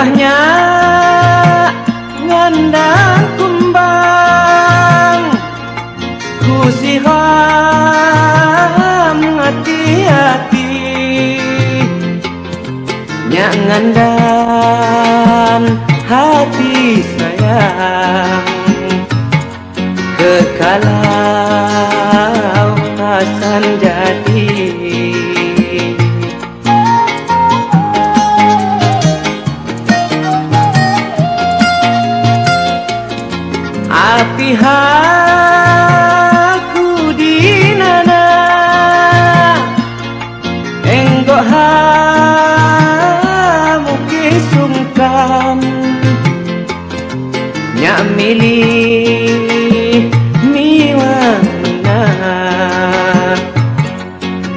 Ayahnya ngandang kumbang, ku siram hati-hati. Nyak ngandang hati sayang, kekalau Hasan jadi. Api haku di nana, enggok hamu kisungkan. Nyak milih miwana,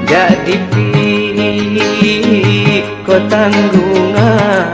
jadi pilih kau tanggungan.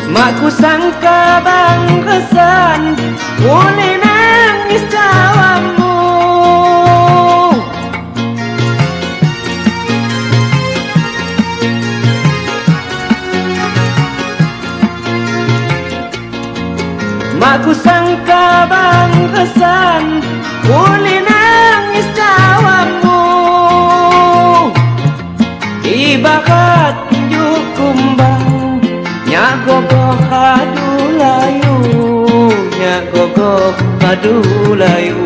Makku sangka Bang Hasan boleh nangis cawamu. Makku sangka Bang Hasan boleh nangis cawamu. Ibarat tunjuk kumbang, nyak gogoh hadu layu, nyak gogoh hadu layu.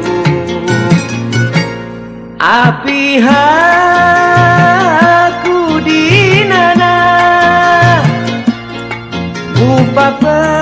Api haku di nana, bupapa